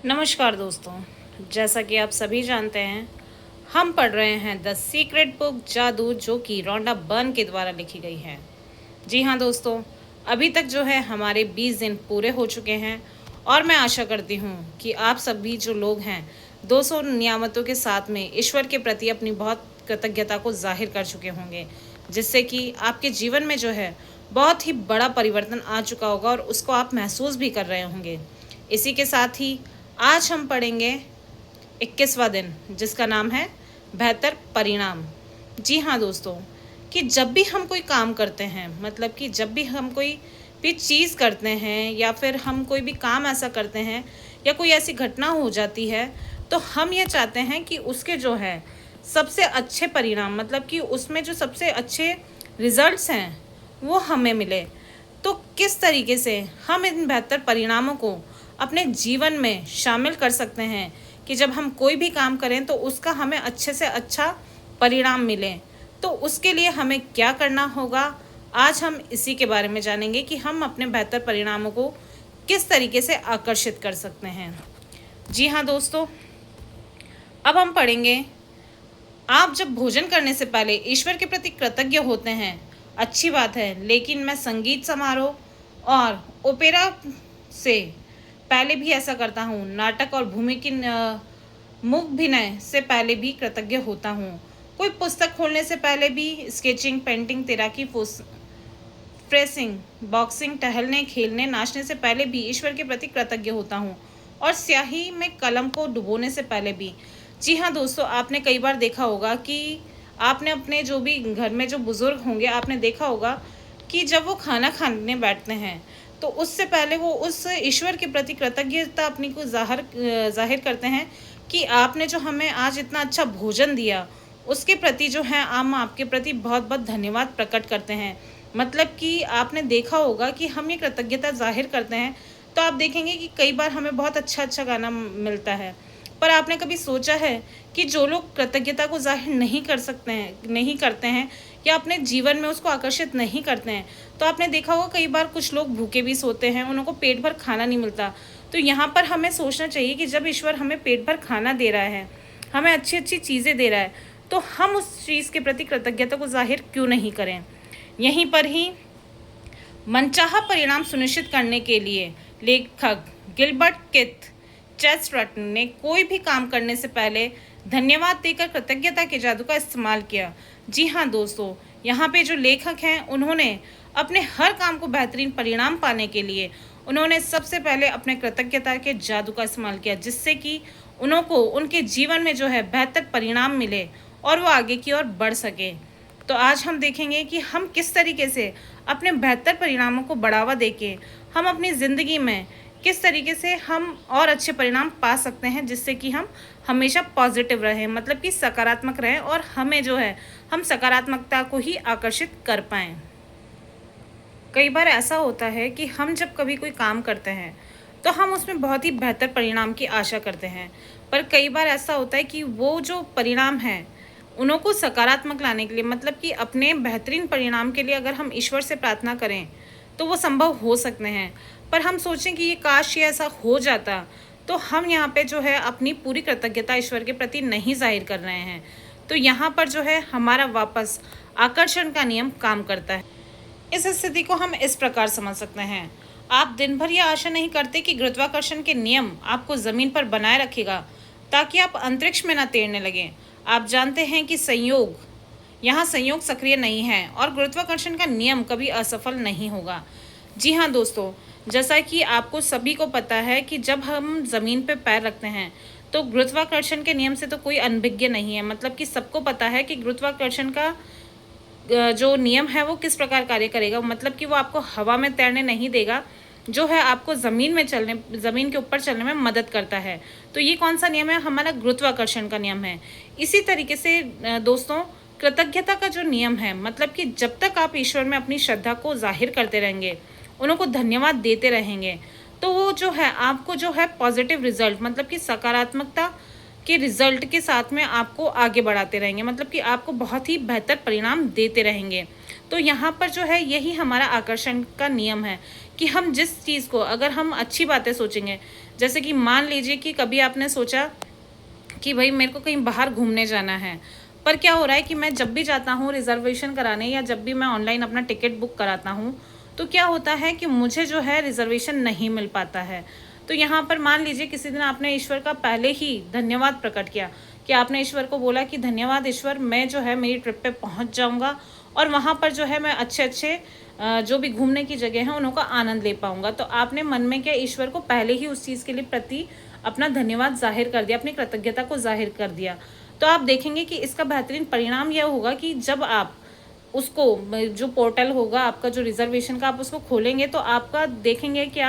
नमस्कार दोस्तों। जैसा कि आप सभी जानते हैं, हम पढ़ रहे हैं द सीक्रेट बुक जादू, जो कि रोंडा बर्न के द्वारा लिखी गई है। जी हाँ दोस्तों, अभी तक जो है हमारे 20 दिन पूरे हो चुके हैं और मैं आशा करती हूँ कि आप सभी जो लोग हैं 200 नियामतों के साथ में ईश्वर के प्रति अपनी बहुत कृतज्ञता को जाहिर कर चुके होंगे, जिससे कि आपके जीवन में जो है बहुत ही बड़ा परिवर्तन आ चुका होगा और उसको आप महसूस भी कर रहे होंगे। इसी के साथ ही आज हम पढ़ेंगे 21वां दिन, जिसका नाम है बेहतर परिणाम। जी हाँ दोस्तों, कि जब भी हम कोई काम करते हैं, मतलब कि जब भी हम कोई भी चीज़ करते हैं या फिर हम कोई भी काम ऐसा करते हैं या कोई ऐसी घटना हो जाती है, तो हम ये चाहते हैं कि उसके जो है सबसे अच्छे परिणाम, मतलब कि उसमें जो सबसे अच्छे रिजल्ट्स हैं वो हमें मिले। तो किस तरीके से हम इन बेहतर परिणामों को अपने जीवन में शामिल कर सकते हैं कि जब हम कोई भी काम करें तो उसका हमें अच्छे से अच्छा परिणाम मिले। तो उसके लिए हमें क्या करना होगा, आज हम इसी के बारे में जानेंगे कि हम अपने बेहतर परिणामों को किस तरीके से आकर्षित कर सकते हैं। जी हाँ दोस्तों, अब हम पढ़ेंगे, आप जब भोजन करने से पहले ईश्वर के प्रति कृतज्ञ होते हैं, अच्छी बात है, लेकिन मैं संगीत समारोह और ओपेरा से पहले भी ऐसा करता हूँ, नाटक और भूमि की मुखभिनय से पहले भी कृतज्ञ होता हूँ, कोई पुस्तक खोलने से पहले भी, स्केचिंग, पेंटिंग, तैराकी, फ्रेसिंग, बॉक्सिंग, टहलने, खेलने, नाचने से पहले भी ईश्वर के प्रति कृतज्ञ होता हूँ, और स्याही में कलम को डुबोने से पहले भी। जी हाँ दोस्तों, आपने कई बार देखा होगा कि आपने अपने जो भी घर में जो बुज़ुर्ग होंगे, आपने देखा होगा कि जब वो खाना खाने बैठते हैं तो उससे पहले वो उस ईश्वर के प्रति कृतज्ञता अपनी को ज़ाहिर करते हैं कि आपने जो हमें आज इतना अच्छा भोजन दिया, उसके प्रति जो है हम आपके प्रति बहुत बहुत धन्यवाद प्रकट करते हैं। मतलब कि आपने देखा होगा कि हम ये कृतज्ञता ज़ाहिर करते हैं तो आप देखेंगे कि कई बार हमें बहुत अच्छा अच्छा गाना मिलता है। पर आपने कभी सोचा है कि जो लोग कृतज्ञता को ज़ाहिर नहीं करते हैं या अपने जीवन में उसको आकर्षित नहीं करते हैं, तो आपने देखा होगा कई बार कुछ लोग भूखे भी सोते हैं, उनको पेट भर खाना नहीं मिलता। तो यहाँ पर हमें सोचना चाहिए कि जब ईश्वर हमें पेट भर खाना दे रहा है, हमें अच्छी अच्छी चीज़ें दे रहा है, तो हम उस चीज़ के प्रति कृतज्ञता को जाहिर क्यों नहीं करें। यहीं पर ही मनचाहा परिणाम सुनिश्चित करने के लिए लेखक गिलबर्ट किथ चेस्टरटन ने कोई भी काम करने से पहले धन्यवाद देकर कृतज्ञता के जादू का इस्तेमाल किया। जी हाँ दोस्तों, यहाँ पे जो लेखक हैं उन्होंने अपने हर काम को बेहतरीन परिणाम पाने के लिए उन्होंने सबसे पहले अपने कृतज्ञता के जादू का इस्तेमाल किया, जिससे कि उनको उनके जीवन में जो है बेहतर परिणाम मिले और वो आगे की ओर बढ़ सके। तो आज हम देखेंगे कि हम किस तरीके से अपने बेहतर परिणामों को बढ़ावा देके हम अपनी ज़िंदगी में किस तरीके से हम और अच्छे परिणाम पा सकते हैं, जिससे कि हम हमेशा पॉजिटिव रहें, मतलब कि सकारात्मक रहें और हमें जो है हम सकारात्मकता को ही आकर्षित कर पाएँ। कई बार ऐसा होता है कि हम जब कभी कोई काम करते हैं तो हम उसमें बहुत ही बेहतर परिणाम की आशा करते हैं, पर कई बार ऐसा होता है कि वो जो परिणाम है उनको सकारात्मक लाने के लिए, मतलब कि अपने बेहतरीन परिणाम के लिए अगर हम ईश्वर से प्रार्थना करें तो वो संभव हो सकते हैं। पर हम सोचें कि ये काश ये ऐसा हो जाता, तो हम यहाँ पे जो है अपनी पूरी कृतज्ञता ईश्वर के प्रति नहीं जाहिर कर रहे हैं। तो यहाँ पर जो है हमारा वापस आकर्षण का नियम काम करता है। इस स्थिति को हम इस प्रकार समझ सकते हैं, आप दिन भर यह आशा नहीं करते कि गुरुत्वाकर्षण के नियम आपको ज़मीन पर बनाए रखेगा ताकि आप अंतरिक्ष में न तैरने लगें। आप जानते हैं कि यहाँ संयोग सक्रिय नहीं है और गुरुत्वाकर्षण का नियम कभी असफल नहीं होगा। जी हाँ दोस्तों, जैसा कि आपको सभी को पता है कि जब हम ज़मीन पर पैर रखते हैं तो गुरुत्वाकर्षण के नियम से तो कोई अनभिज्ञ नहीं है, मतलब कि सबको पता है कि गुरुत्वाकर्षण का जो नियम है वो किस प्रकार कार्य करेगा। मतलब कि वो आपको हवा में तैरने नहीं देगा, जो है आपको ज़मीन के ऊपर चलने में मदद करता है। तो ये कौन सा नियम है, हमारा गुरुत्वाकर्षण का नियम है। इसी तरीके से दोस्तों, कृतज्ञता का जो नियम है, मतलब कि जब तक आप ईश्वर में अपनी श्रद्धा को जाहिर करते रहेंगे, उनको धन्यवाद देते रहेंगे, तो वो जो है आपको जो है पॉजिटिव रिजल्ट, मतलब कि सकारात्मकता के रिजल्ट के साथ में आपको आगे बढ़ाते रहेंगे, मतलब कि आपको बहुत ही बेहतर परिणाम देते रहेंगे। तो यहाँ पर जो है यही हमारा आकर्षण का नियम है कि हम जिस चीज़ को, अगर हम अच्छी बातें सोचेंगे, जैसे कि मान लीजिए कि कभी आपने सोचा कि भाई मेरे को कहीं बाहर घूमने जाना है, पर क्या हो रहा है कि मैं जब भी जाता हूँ रिज़र्वेशन कराने या जब भी मैं ऑनलाइन अपना टिकट बुक कराता हूँ, तो क्या होता है कि मुझे जो है रिज़र्वेशन नहीं मिल पाता है। तो यहाँ पर मान लीजिए किसी दिन आपने ईश्वर का पहले ही धन्यवाद प्रकट किया कि आपने ईश्वर को बोला कि धन्यवाद ईश्वर, मैं जो है मेरी ट्रिप पे पहुँच जाऊँगा और वहाँ पर जो है मैं अच्छे-अच्छे जो भी घूमने की जगह हैं उनका आनंद ले पाऊँगा। तो आपने मन में क्या ईश्वर को पहले ही उस चीज़ के लिए प्रति अपना धन्यवाद ज़ाहिर कर दिया, अपनी कृतज्ञता को ज़ाहिर कर दिया। तो आप देखेंगे कि इसका बेहतरीन परिणाम यह होगा कि जब आप उसको जो पोर्टल होगा आपका जो रिज़र्वेशन का, आप उसको खोलेंगे तो आपका देखेंगे कि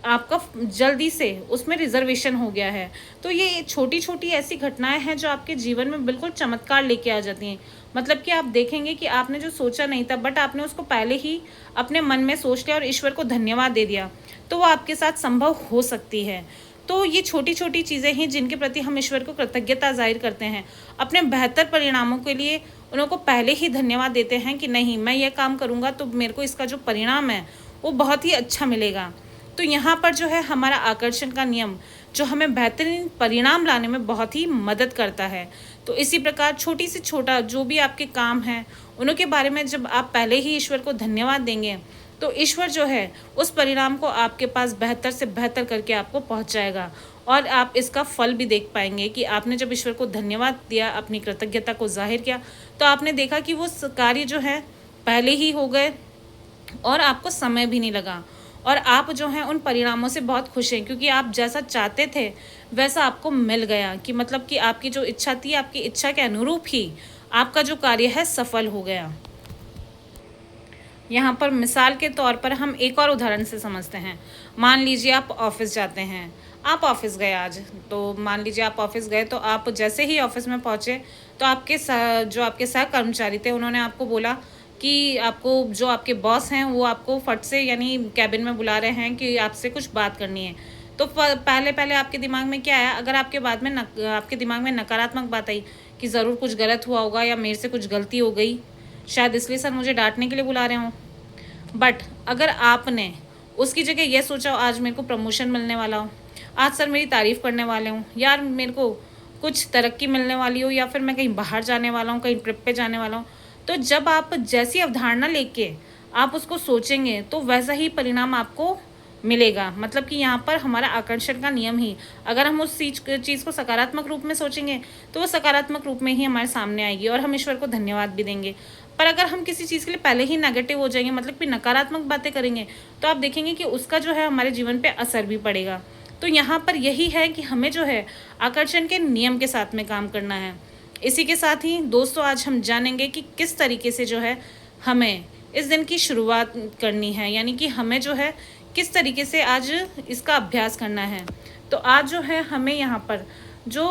आपका जल्दी से उसमें रिजर्वेशन हो गया है। तो ये छोटी-छोटी ऐसी घटनाएँ हैं जो आपके जीवन में बिल्कुल चमत्कार लेके आ जाती हैं। मतलब कि आप देखेंगे कि आपने जो सोचा नहीं था बट आपने उसको पहले ही अपने मन में सोच लिया और ईश्वर को धन्यवाद दे दिया, तो वो आपके साथ संभव हो सकती है। तो ये छोटी-छोटी चीज़ें हैं जिनके प्रति हम ईश्वर को कृतज्ञता ज़ाहिर करते हैं। अपने बेहतर परिणामों के लिए उनको पहले ही धन्यवाद देते हैं कि नहीं, मैं ये काम करूँगा तो मेरे को इसका जो परिणाम है वो बहुत ही अच्छा मिलेगा। तो यहाँ पर जो है हमारा आकर्षण का नियम जो हमें बेहतरीन परिणाम लाने में बहुत ही मदद करता है। तो इसी प्रकार छोटी से छोटा जो भी आपके काम हैं उनके बारे में जब आप पहले ही ईश्वर को धन्यवाद देंगे तो ईश्वर जो है उस परिणाम को आपके पास बेहतर से बेहतर करके आपको पहुँचाएगा और आप इसका फल भी देख पाएंगे कि आपने जब ईश्वर को धन्यवाद दिया, अपनी कृतज्ञता को जाहिर किया, तो आपने देखा कि वो कार्य जो है पहले ही हो गए और आपको समय भी नहीं लगा और आप जो हैं उन परिणामों से बहुत खुश हैं क्योंकि आप जैसा चाहते थे वैसा आपको मिल गया कि मतलब कि आपकी जो इच्छा थी, आपकी इच्छा के अनुरूप ही आपका जो कार्य है सफल हो गया। यहाँ पर मिसाल के तौर पर हम एक और उदाहरण से समझते हैं। मान लीजिए आप ऑफिस जाते हैं, आप ऑफिस गए आज, तो मान लीजिए आप ऑफिस गए तो आप जैसे ही ऑफिस में पहुँचे तो जो आपके सह कर्मचारी थे उन्होंने आपको बोला कि आपको जो आपके बॉस हैं वो आपको फट से यानी कैबिन में बुला रहे हैं कि आपसे कुछ बात करनी है। तो पहले पहले आपके दिमाग में क्या आया? अगर आपके दिमाग में नकारात्मक बात आई कि ज़रूर कुछ गलत हुआ होगा या मेरे से कुछ गलती हो गई, शायद इसलिए सर मुझे डांटने के लिए बुला रहे हों। बट अगर आपने उसकी जगह ये सोचा आज मेरे को प्रमोशन मिलने वाला हो, आज सर मेरी तारीफ़ करने वाले हों, यार मेरे को कुछ तरक्की मिलने वाली हो या फिर मैं कहीं बाहर जाने वाला हूँ, कहीं ट्रिप पे जाने वाला हूँ, तो जब आप जैसी अवधारणा लेके आप उसको सोचेंगे तो वैसा ही परिणाम आपको मिलेगा। मतलब कि यहाँ पर हमारा आकर्षण का नियम ही, अगर हम उस चीज़ को सकारात्मक रूप में सोचेंगे तो वो सकारात्मक रूप में ही हमारे सामने आएगी और हम ईश्वर को धन्यवाद भी देंगे। पर अगर हम किसी चीज़ के लिए पहले ही नेगेटिव हो जाएंगे, मतलब कि नकारात्मक बातें करेंगे, तो आप देखेंगे कि उसका जो है हमारे जीवन पे असर भी पड़ेगा। तो यहाँ पर यही है कि हमें जो है आकर्षण के नियम के साथ में काम करना है। इसी के साथ ही दोस्तों आज हम जानेंगे कि किस तरीके से जो है हमें इस दिन की शुरुआत करनी है, यानी कि हमें जो है किस तरीके से आज इसका अभ्यास करना है। तो आज जो है हमें यहाँ पर जो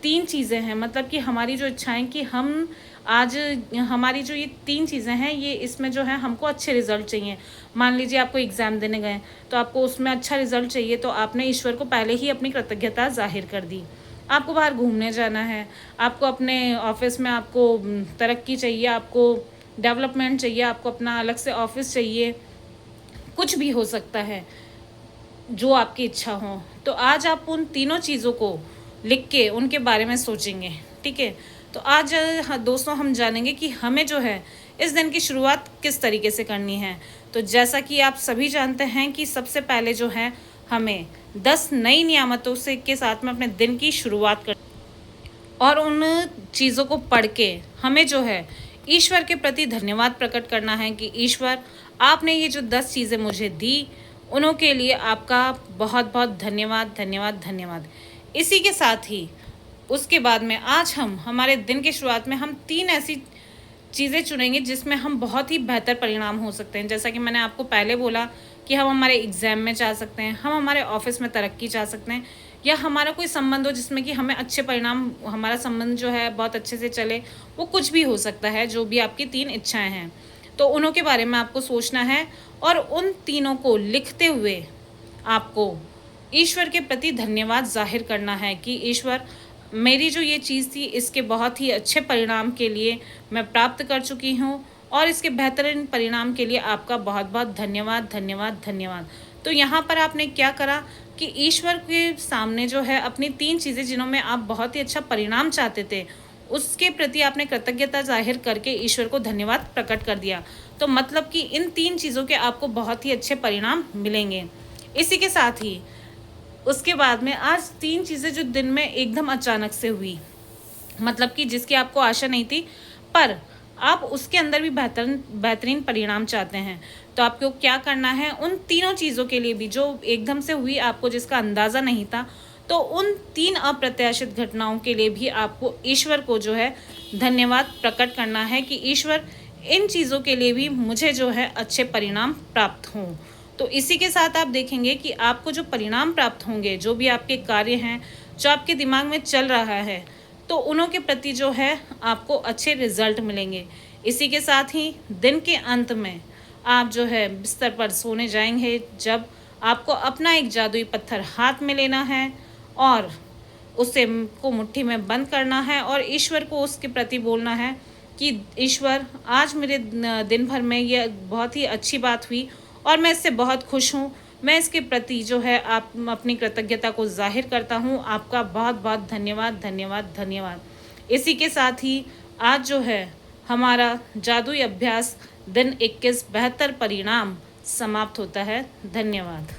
3 चीज़ें हैं, मतलब कि हमारी जो इच्छाएं कि हम आज हमारी जो ये 3 चीज़ें हैं, ये इसमें जो है हमको अच्छे रिज़ल्ट चाहिए। मान लीजिए आपको एग्ज़ाम देने गए तो आपको उसमें अच्छा रिज़ल्ट चाहिए, तो आपने ईश्वर को पहले ही अपनी कृतज्ञता ज़ाहिर कर दी। आपको बाहर घूमने जाना है, आपको अपने ऑफ़िस में आपको तरक्की चाहिए, आपको डेवलपमेंट चाहिए, आपको अपना अलग से ऑफ़िस चाहिए, कुछ भी हो सकता है जो आपकी इच्छा हो। तो आज आप उन तीनों चीज़ों को लिख के उनके बारे में सोचेंगे, ठीक है? तो आज दोस्तों हम जानेंगे कि हमें जो है इस दिन की शुरुआत किस तरीके से करनी है। तो जैसा कि आप सभी जानते हैं कि सबसे पहले जो है हमें 10 नई नियामतों से के साथ में अपने दिन की शुरुआत कर और उन चीज़ों को पढ़ के हमें जो है ईश्वर के प्रति धन्यवाद प्रकट करना है कि ईश्वर आपने ये जो 10 चीज़ें मुझे दी उन्हों के लिए आपका बहुत बहुत धन्यवाद धन्यवाद धन्यवाद। इसी के साथ ही उसके बाद में आज हम हमारे दिन की शुरुआत में हम 3 ऐसी चीज़ें चुनेंगे जिसमें हम बहुत ही बेहतर परिणाम हो सकते हैं। जैसा कि मैंने आपको पहले बोला कि हम हमारे एग्ज़ाम में चाह सकते हैं, हम हमारे ऑफिस में तरक्की चाह सकते हैं, या हमारा कोई संबंध हो जिसमें कि हमें अच्छे परिणाम, हमारा संबंध जो है बहुत अच्छे से चले, वो कुछ भी हो सकता है। जो भी आपकी 3 इच्छाएं हैं तो उन्हों के बारे में आपको सोचना है और उन तीनों को लिखते हुए आपको ईश्वर के प्रति धन्यवाद जाहिर करना है कि ईश्वर मेरी जो ये चीज़ थी इसके बहुत ही अच्छे परिणाम के लिए मैं प्राप्त कर चुकी हूँ और इसके बेहतरीन परिणाम के लिए आपका बहुत बहुत धन्यवाद धन्यवाद धन्यवाद। तो यहाँ पर आपने क्या करा कि ईश्वर के सामने जो है अपनी 3 चीज़ें जिन्हों में आप बहुत ही अच्छा परिणाम चाहते थे, उसके प्रति आपने कृतज्ञता ज़ाहिर करके ईश्वर को धन्यवाद प्रकट कर दिया। तो मतलब कि इन 3 चीज़ों के आपको बहुत ही अच्छे परिणाम मिलेंगे। इसी के साथ ही उसके बाद में आज 3 चीज़ें जो दिन में एकदम अचानक से हुई, मतलब कि जिसकी आपको आशा नहीं थी, पर आप उसके अंदर भी बेहतरीन परिणाम चाहते हैं, तो आपको क्या करना है, उन तीनों चीज़ों के लिए भी जो एकदम से हुई, आपको जिसका अंदाज़ा नहीं था, तो उन 3 अप्रत्याशित घटनाओं के लिए भी आपको ईश्वर को जो है धन्यवाद प्रकट करना है कि ईश्वर इन चीज़ों के लिए भी मुझे जो है अच्छे परिणाम प्राप्त हों। तो इसी के साथ आप देखेंगे कि आपको जो परिणाम प्राप्त होंगे, जो भी आपके कार्य हैं, जो आपके दिमाग में चल रहा है, तो उन्हों के प्रति जो है आपको अच्छे रिजल्ट मिलेंगे। इसी के साथ ही दिन के अंत में आप जो है बिस्तर पर सोने जाएंगे, जब आपको अपना एक जादुई पत्थर हाथ में लेना है और उसे को मुट्ठी में बंद करना है और ईश्वर को उसके प्रति बोलना है कि ईश्वर, आज मेरे दिन भर में यह बहुत ही अच्छी बात हुई और मैं इससे बहुत खुश हूँ। मैं इसके प्रति जो है आप अपनी कृतज्ञता को जाहिर करता हूँ। आपका बहुत बहुत धन्यवाद, धन्यवाद, धन्यवाद। इसी के साथ ही आज जो है हमारा जादुई अभ्यास दिन 21 बेहतर परिणाम समाप्त होता है। धन्यवाद।